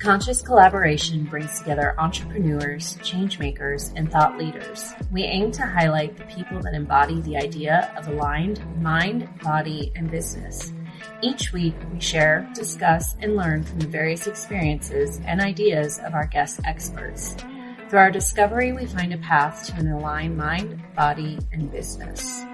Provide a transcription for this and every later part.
Conscious collaboration brings together entrepreneurs, changemakers, and thought leaders. We aim to highlight the people that embody the idea of aligned mind, body, and business. Each week, we share, discuss, and learn from the various experiences and ideas of our guest experts. Through our discovery, we find a path to an aligned mind, body, and business.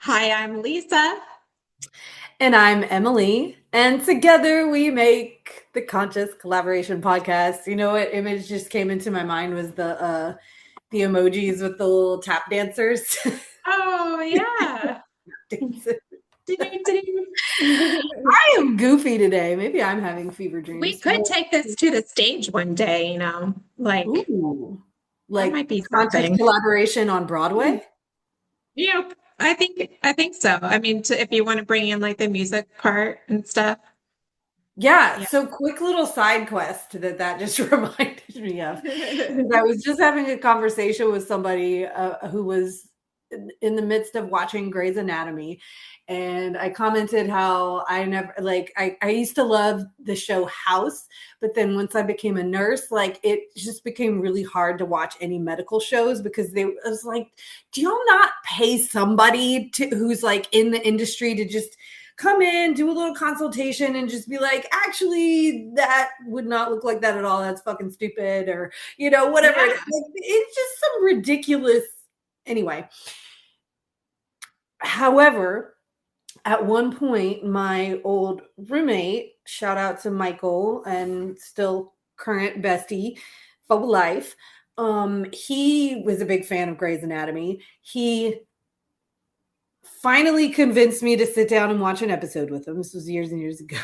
Hi, I'm Lisa. And I'm Emily. And together we make the Conscious Collaboration Podcast. You know what image just came into my mind was the emojis with the little tap dancers. Oh, yeah. I am goofy today. Maybe I'm having fever dreams. We could take this to the stage one day, like might be Conscious something. Collaboration on Broadway. Yeah, I think so. I mean, if you want to bring in like the music part and stuff. Yeah. So quick little side quest that just reminded me of. I was just having a conversation with somebody who was in the midst of watching Grey's Anatomy. And I commented how I used to love the show House, but then once I became a nurse, it just became really hard to watch any medical shows because I was like, do y'all not pay somebody who's in the industry to just come in, do a little consultation and just be like, actually, that would not look like that at all. That's fucking stupid, or, whatever. Yeah. It's just some ridiculous. Anyway. However, at one point, my old roommate, shout out to Michael and still current bestie for life, he was a big fan of Grey's Anatomy. He finally convinced me to sit down and watch an episode with him. This was years and years ago.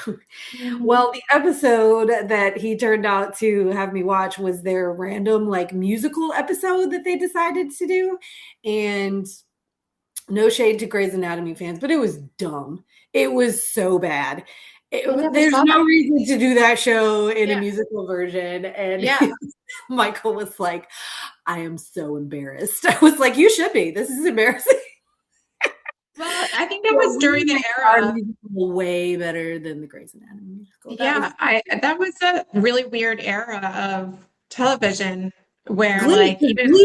Mm-hmm. Well, the episode that he turned out to have me watch was their random musical episode that they decided to do. And no shade to Grey's Anatomy fans, but it was dumb. It was so bad. There's no reason to do that show in a musical version. And Michael was like, I am so embarrassed. I was like, you should be. This is embarrassing. Well, I think that was during the era. Way better than the Grey's Anatomy musical. That was a really weird era of television where Glee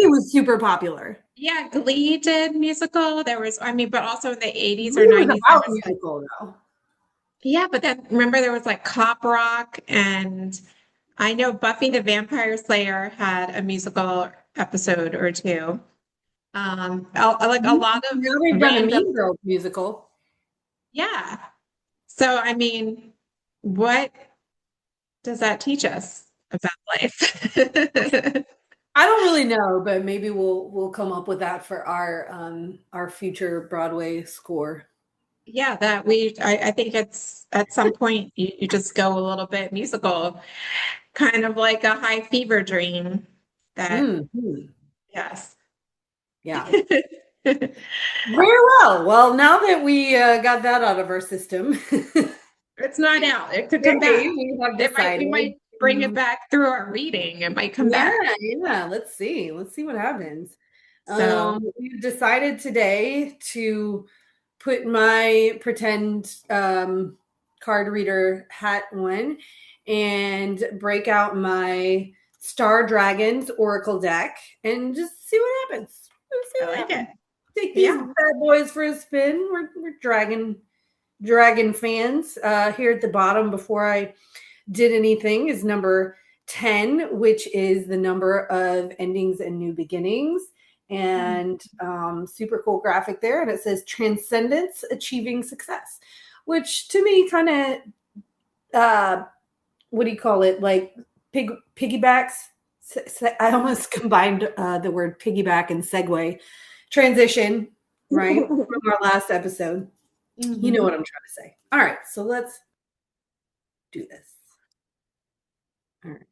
was super popular. Yeah, Glee did musical. There was, but also in the 80s or 90s. About musical though. Yeah, but then remember there was Cop Rock, and I know Buffy the Vampire Slayer had a musical episode or two. A lot of now they've done a Mean Girls musical. Yeah. So what does that teach us about life? I don't really know, but maybe we'll come up with that for our future Broadway score. Yeah, I think it's at some point you just go a little bit musical, kind of like a high fever dream. Yes. Yeah. Very well. Well, now that we got that out of our system, it's not out. It could come back. We might bring it back through our reading. It might come back. Yeah. Let's see what happens. So we decided today to put my pretend card reader hat on and break out my Star Dragons Oracle deck and just see what happens. I like it. Take these bad boys for a spin. We're dragon fans. Here at the bottom, before I did anything, is number 10, which is the number of endings and new beginnings. And super cool graphic there. And it says transcendence, achieving success, which to me kind of, what do you call it? Piggybacks. I almost combined the word piggyback and segue transition, right? From our last episode. Mm-hmm. You know what I'm trying to say. All right. So let's do this. All right.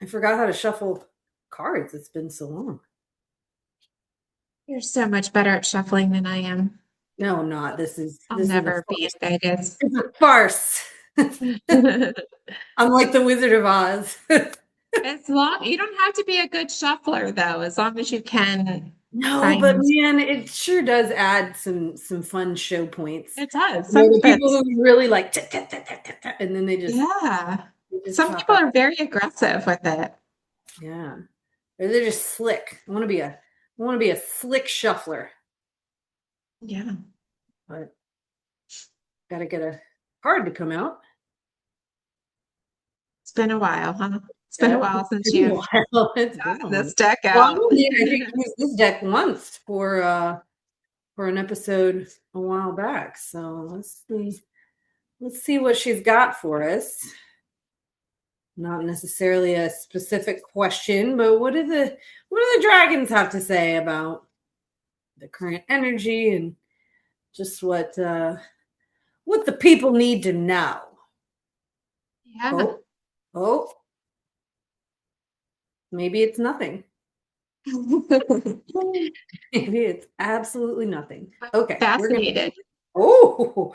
I forgot how to shuffle cards. It's been so long. You're so much better at shuffling than I am. No, I'm not. I'll never be as good as. It's a farce. I'm like the Wizard of Oz. As long you don't have to be a good shuffler though, as long as you can No, but find man, it sure does add some fun show points. it does. You know, Some the of people it's who really like "Tut, tut, tut, tut, tut, tut," and then yeah. they just Some pop people out. are very aggressive with it. Yeah. Or they're just slick. I want to be a slick shuffler, Yeah. but gotta get a card to come out. It's been a while, huh? It's been a Yeah, while it's since been a you've while. It's been a gotten while. this deck Well, out. I think I used this deck once for an episode a while back. So let's see what she's got for us. Not necessarily a specific question, but what do the dragons have to say about the current energy and just what the people need to know? Yeah. Oh, oh, maybe it's nothing. Maybe it's absolutely nothing. Okay, we're gonna. Fascinated. Oh,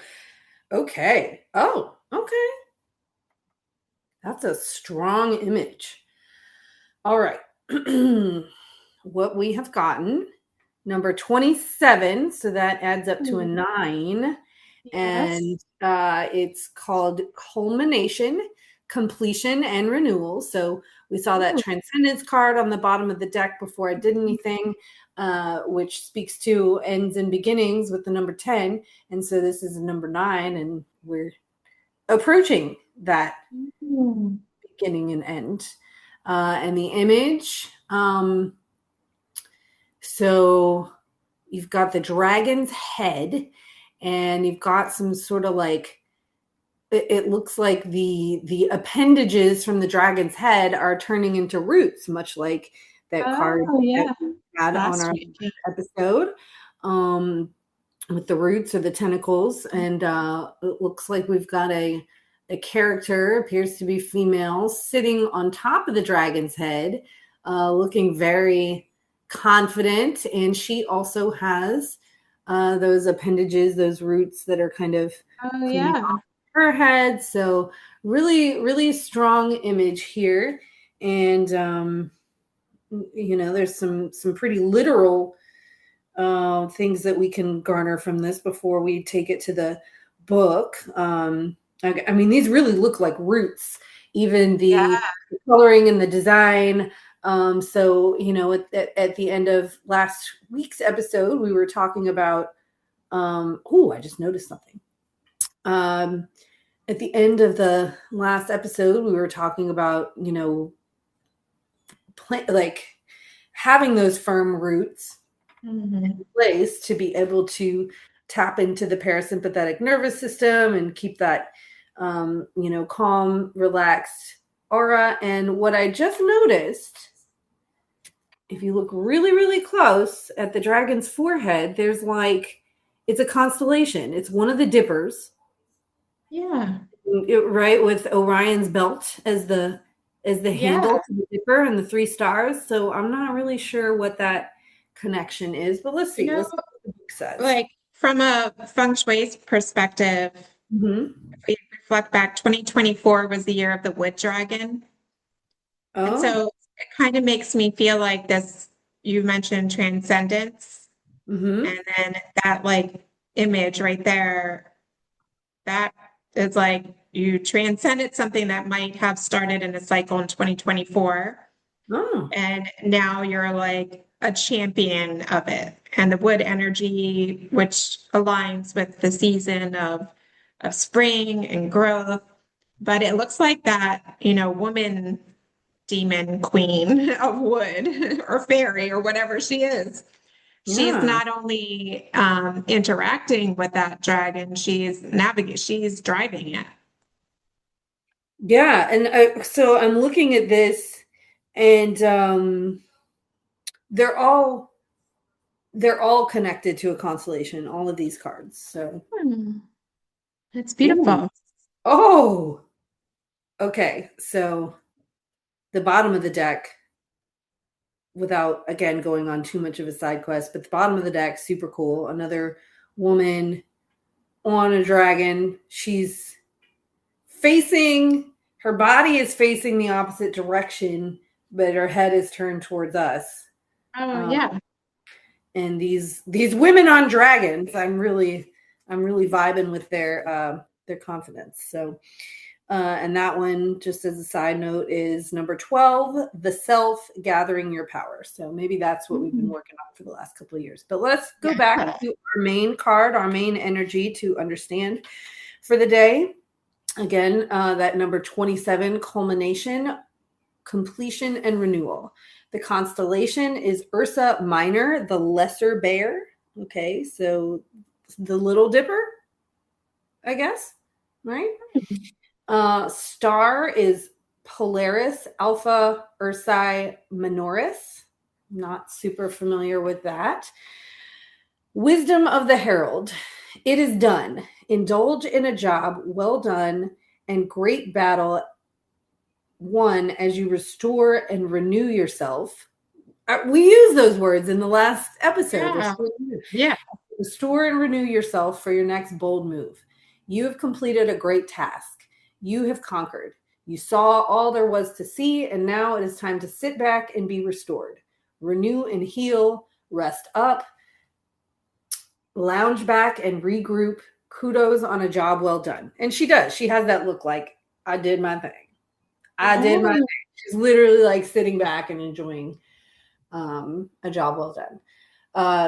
okay. Oh, okay. That's a strong image. All right. What we have gotten, number 27. So that adds up to a 9. Yes. And it's called Culmination, Completion, and Renewal. So we saw that Ooh. Transcendence card on the bottom of the deck before I did anything, which speaks to ends and beginnings with the number 10. And so this is a number 9, and we're approaching that Mm. beginning and end. And the image, so you've got the dragon's head, and you've got some sort of like it looks like the appendages from the dragon's head are turning into roots, much like that card Oh, that yeah. we had on Last our week. Yeah. episode, with the roots or the tentacles. And it looks like we've got a character, appears to be female, sitting on top of the dragon's head, looking very confident. And she also has those appendages, those roots that are kind of Oh, coming yeah. off her head. So really, really strong image here. And there's some pretty literal things that we can garner from this before we take it to the book. I mean, these really look like roots, even Yeah. the coloring and the design. So, at the end of last week's episode, we were talking about, I just noticed something. At the end of the last episode, we were talking about, like having those firm roots Mhm. place to be able to tap into the parasympathetic nervous system and keep that calm, relaxed aura. And what I just noticed, if you look really, really close at the dragon's forehead, there's like it's a constellation. It's one of the dippers, Yeah. right, with Orion's belt as the Yeah. handle to the dipper and the 3 stars. So I'm not really sure what that connection is, but let's You see. know, Let's see what the book says. like from a feng shui perspective, Mm-hmm. if we reflect back, 2024 was the year of the wood dragon. And Oh. so it kind of makes me feel like this, you mentioned transcendence, Mm-hmm. and then that like image right there, that is like you transcended something that might have started in a cycle in 2024. Oh. And now you're like a champion of it. And the wood energy, which aligns with the season of spring and growth. But it looks like that, woman demon queen of wood or fairy or whatever she is. She's Yeah. not only interacting with that dragon, she's driving it. Yeah. And so I'm looking at this, and they're all connected to a constellation, all of these cards. So It's ooh. beautiful. Oh, okay. So the bottom of the deck, without again going on too much of a side quest, but the bottom of the deck, super cool. Another woman on a dragon. She's facing Her body is facing the opposite direction, but her head is turned towards us. Oh, yeah. And these women on dragons, I'm really vibing with their confidence. So and that one, just as a side note, is number 12, the self gathering your power. So maybe that's what we've been working on for the last couple of years. But let's go back to our main card, our main energy to understand for the day. Again, that number 27, culmination, completion, and renewal. The constellation is Ursa Minor, the lesser bear. Okay, so the Little Dipper, I guess, right? Star is Polaris Alpha Ursae Minoris. Not super familiar with that. Wisdom of the Herald. It is done. Indulge in a job well done and great battle won as you restore and renew yourself. We used those words in the last episode. Yeah. Restore and renew yourself for your next bold move. You have completed a great task. You have conquered. You saw all there was to see, and now it is time to sit back and be restored. Renew and heal, rest up, lounge back and regroup. Kudos on a job well done. And she does. She has that look like, I did my thing. I did my thing. She's literally like sitting back and enjoying a job well done.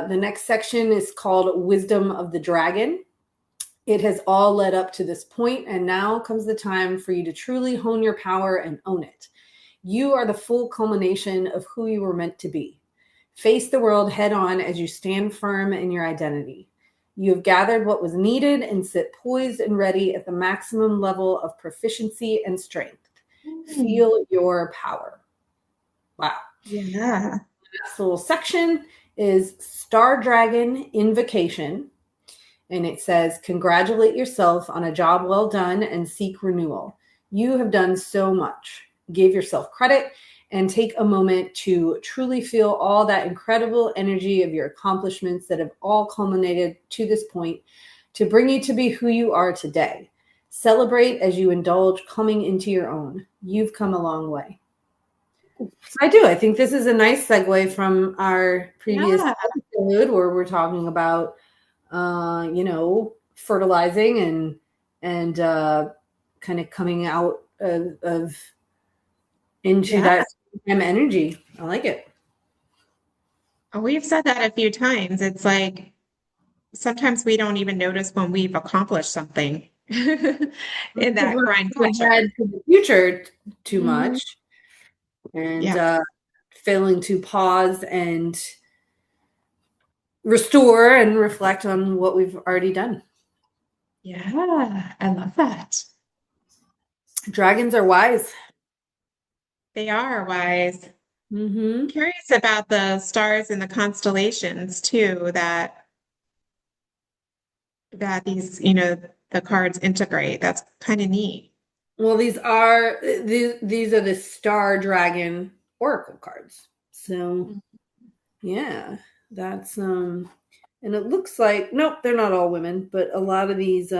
The next section is called Wisdom of the Dragon. It has all led up to this point, and now comes the time for you to truly hone your power and own it. You are the full culmination of who you were meant to be. Face the world head on as you stand firm in your identity. You have gathered what was needed and sit poised and ready at the maximum level of proficiency and strength. Feel your power. Wow. Yeah. This little section is Star Dragon Invocation. And it says, congratulate yourself on a job well done and seek renewal. You have done so much. Give yourself credit and take a moment to truly feel all that incredible energy of your accomplishments that have all culminated to this point to bring you to be who you are today. Celebrate as you indulge coming into your own. You've come a long way. I do. I think this is a nice segue from our previous episode where we're talking about fertilizing and kind of coming out of into that energy. I like it. We've said that a few times. It's like sometimes we don't even notice when we've accomplished something in that grind culture. To the future too much, and failing to pause and restore and reflect on what we've already done. Yeah, I love that. Dragons are wise. They are wise. Mm-hmm. Curious about the stars and the constellations too, that these, the cards integrate. That's kind of neat. Well, these are the Star Dragon Oracle cards. So yeah, that's and it looks like, nope, they're not all women, but a lot of these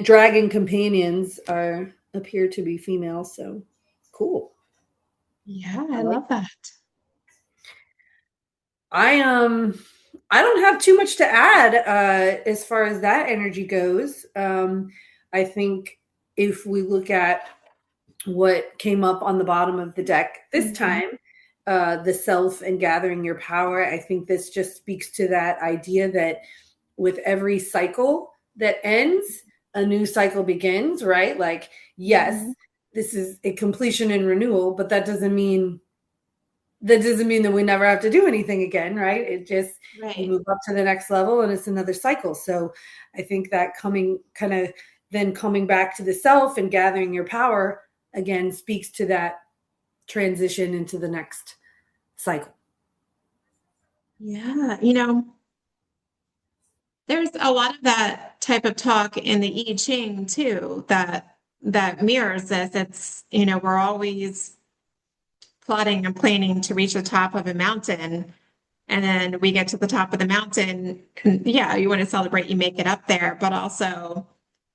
dragon companions appear to be female. So cool. Yeah, I love that. I don't have too much to add as far as that energy goes. I think if we look at what came up on the bottom of the deck this time, the self and gathering your power, I think this just speaks to that idea that with every cycle that ends, a new cycle begins, right? Like, yes, this is a completion and renewal, but that doesn't mean that we never have to do anything again, right? It just you move up to the next level and it's another cycle. So I think that coming back to the self and gathering your power again speaks to that transition into the next cycle. Yeah, there's a lot of that type of talk in the I Ching too, that mirrors this. It's, we're always plotting and planning to reach the top of a mountain, And then we get to the top of the mountain. And yeah, you want to celebrate, you make it up there, but also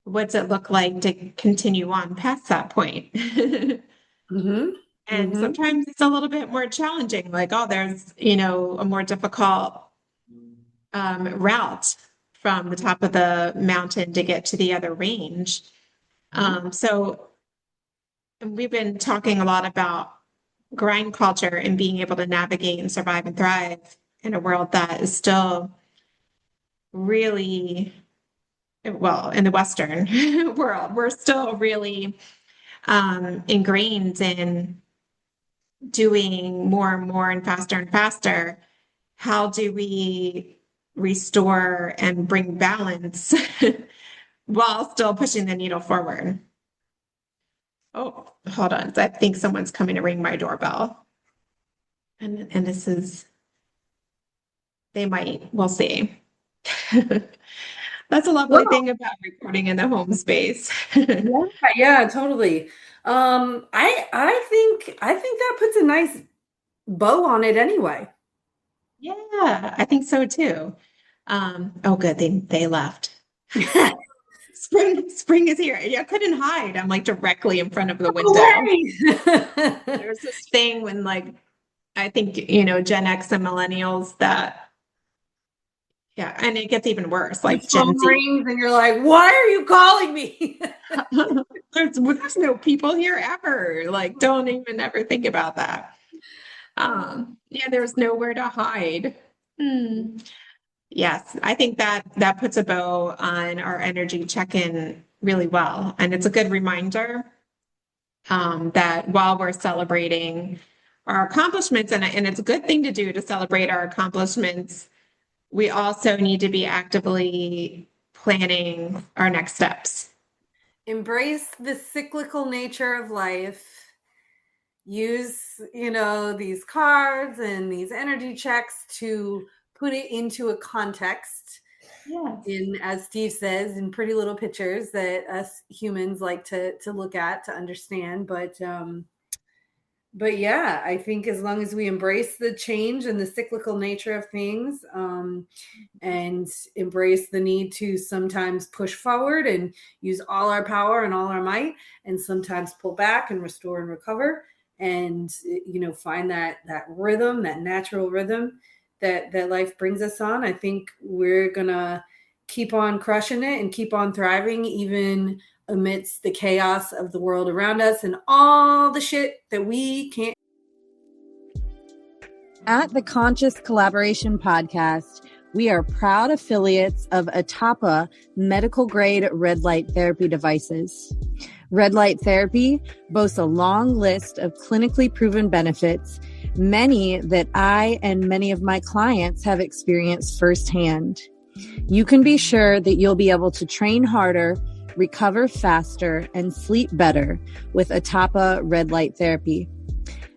what's it look like to continue on past that point? Mm-hmm. And Mm-hmm. sometimes it's a little bit more challenging, like, oh, there's, a more difficult route from the top of the mountain to get to the other range. So we've been talking a lot about grind culture and being able to navigate and survive and thrive in a world that is still really, well, in the Western world, we're still really ingrained in doing more and more and faster. How do we restore and bring balance while still pushing the needle forward? Oh, hold on. I think someone's coming to ring my doorbell. And this is, they might, we'll see. That's a lovely Well, thing about recording in the home space. yeah, totally. I think that puts a nice bow on it anyway. Yeah, I think so too. Oh, good. They left. Spring is here. I couldn't hide. I'm like directly in front of the window. There's this thing when like I think Gen X and millennials that yeah, and it gets even worse, The like Gen phone Z. rings and you're like, why are you calling me? There's no people here ever. Like, don't even ever think about that. Yeah, there's nowhere to hide. Hmm. Yes, I think that puts a bow on our energy check-in really well. And it's a good reminder that while we're celebrating our accomplishments, and it's a good thing to do to celebrate our accomplishments, we also need to be actively planning our next steps. Embrace the cyclical nature of life. Use, these cards and these energy checks to put it into a context. Yes. As Steve says, in pretty little pictures that us humans like to look at to understand. But yeah, I think as long as we embrace the change and the cyclical nature of things, and embrace the need to sometimes push forward and use all our power and all our might, and sometimes pull back and restore and recover, and find that rhythm, that natural rhythm that life brings us on, I think we're gonna keep on crushing it and keep on thriving, even amidst the chaos of the world around us and all the shit that we can't. At the Conscious Collaboration Podcast, we are proud affiliates of Atapa medical-grade red light therapy devices. Red light therapy boasts a long list of clinically proven benefits, many that I and many of my clients have experienced firsthand. You can be sure that you'll be able to train harder, recover faster, and sleep better with Atapa red light therapy.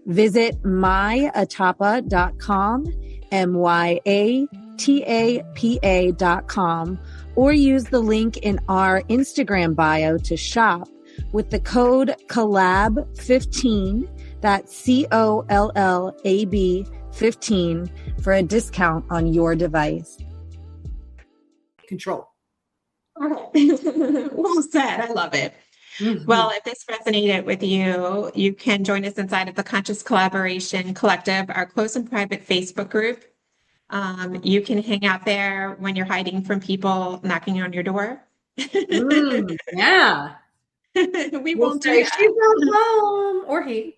Visit myatapa.com, myatapa.com, or use the link in our Instagram bio to shop with the code COLLAB15, that's COLLAB 15, for a discount on your device. Control. Well said. I love it. Mm-hmm. Well, if this resonated with you, you can join us inside of the Conscious Collaboration Collective, our close and private Facebook group. You can hang out there when you're hiding from people knocking on your door. Yeah. We won't say she's not home, or he.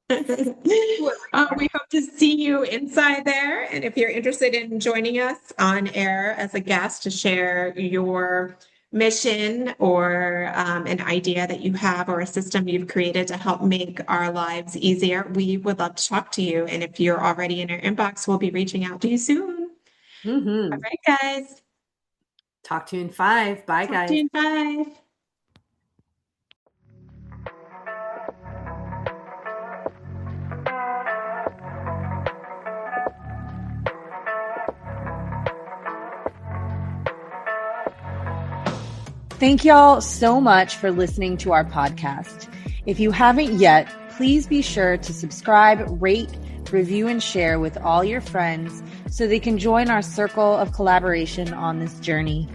We hope to see you inside there. And if you're interested in joining us on air as a guest to share your mission or an idea that you have or a system you've created to help make our lives easier, we would love to talk to you. And if you're already in our inbox, we'll be reaching out to you soon. Mm-hmm. All right, guys. Talk to you in 5. Bye, guys. Talk to you in 5. Thank y'all so much for listening to our podcast. If you haven't yet, please be sure to subscribe, rate, review, and share with all your friends so they can join our circle of collaboration on this journey.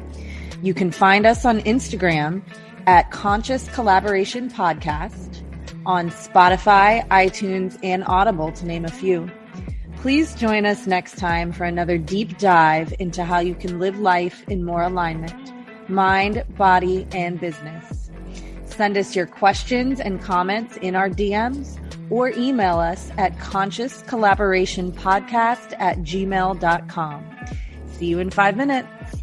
You can find us on Instagram at Conscious Collaboration Podcast, on Spotify, iTunes, and Audible, to name a few. Please join us next time for another deep dive into how you can live life in more alignment, mind, body, and business. Send us your questions and comments in our DMs or email us at consciouscollaborationpodcast@gmail.com. See you in 5 minutes.